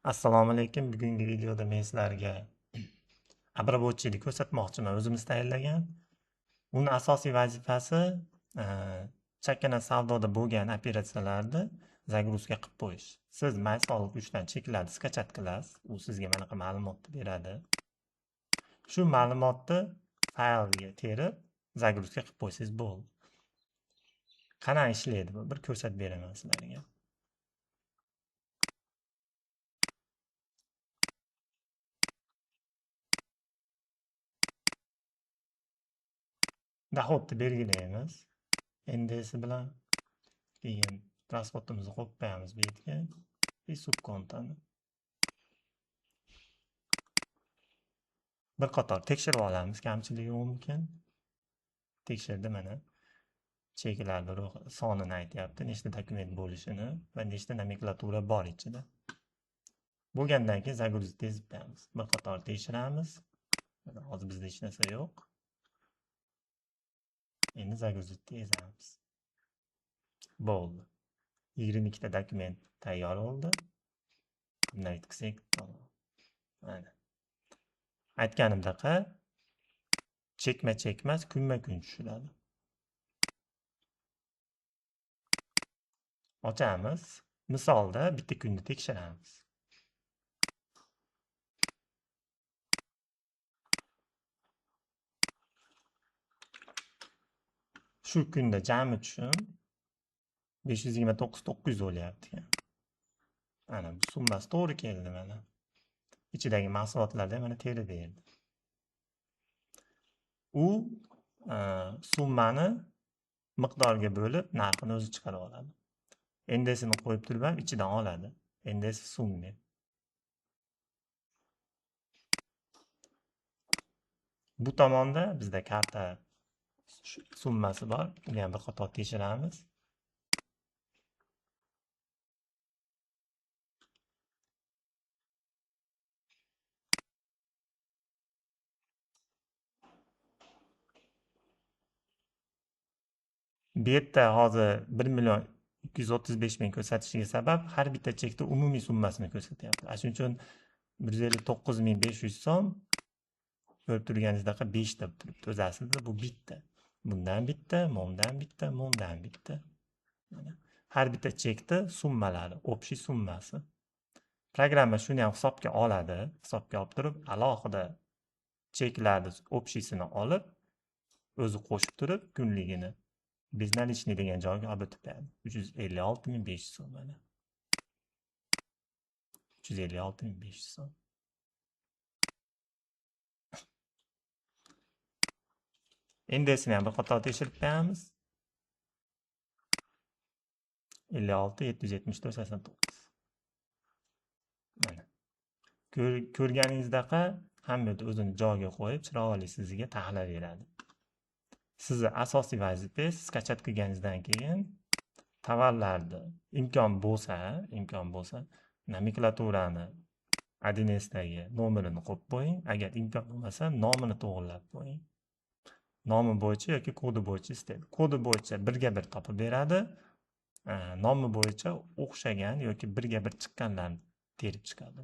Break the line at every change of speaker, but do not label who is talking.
Assalomu alaykum. Bugungi videoda men sizlarga обработчикni ko'rsatmoqchiman. O'zimiz tayyorlagan. Uni asosiy vazifasi chakana savdoda bo'lgan operatsiyalarni zagruzka qilib qo'yish. Siz MySolid 3 dan cheklarni skachat qilasiz. U sizga mana bunaqa ma'lumotni beradi. Shu ma'lumotni faylga terib zagruzka qilib qo'ysangiz bo'ldi. Qanaqa ishlaydi bu? Bir ko'rsatib beraman sizlarga. Dohodni belgilaymiz. NDS bilan keyin transportimizni qo'yib qo'yamiz bu yerga va subkontani bir qator tekshirib olamiz, kamchiligi yo'qmikan. Tekshirdi, mana cheklarni sonini aytyapti, nechta dokument bo'lishini va nechta nomenklatura bor ichida. Bo'lgandan keyin загрузить tezib qo'yamiz. Bir qator tekshiramiz. Hozir bizda hech narsa yo'q. Endi загрузить tezamiz. Bo'ldi. 22 ta dokument tayyor bo'ldi. Bunday qilsak, mana aytganimdaqa chekma-chekmas, kunma-kun tushiradi. Ochamiz. Misolda bitta kunni tekshiramiz. Shu kunda jami tushum 529.900 bo'lyapti. Mana bu summasi to'g'ri keldi mana. Ichidagi mahsulotlarni mana terib berdi. U summani miqdorga bo'lib narxini o'zi chiqarib oladi. NDSini qo'yib turib ham ichidan oladi. NDS summa. Bu tomonda bizda karta summasi bor. Uni ham bir qator tekshiramiz. Bu yerda hozir 1.235.000 ko'rsatishiga sabab har bitta chekda umumiy summasini ko'rsatyapti. Shuning uchun 159.500 so'm ko'rib turganingizdaqa 5 ta turibdi. O'zi aslida bu bitta. Bundan bitta, bundan bitta, bundan bitta. Har bitta chekda summalari, общий summasi. Programma shuni ham hisobga oladi. Hisobga olib turib, alohida cheklarni общийsini olib, o'zi qo'shib turib, kunligini безналичный degan joyga olib o'tib beradi. 356.500 so'm mana. 356.500 so'm. Endesini ham bir qator tekshirib qo'yamiz. 56.774.89. Mana. Ko'rganingizdaqa hamma o'zini joyiga qo'yib, chiroyli sizga taxlavberadi. Sizni asosiy vazifangiz skachat qilganingizdan keyin tovarlarni imkon bo'lsa nomenklaturani 1Sdagi nomerini qo'yib qo'ying. Agar imkon bo'lmasa, nomini to'g'rilab qo'ying. Nomi bo'yicha yoki kodi bo'yicha istaydi. Kodi bo'yicha birga bir topib beradi. Nomi bo'yicha o'xshagan yoki birga bir chiqqanlarni terib chiqadi.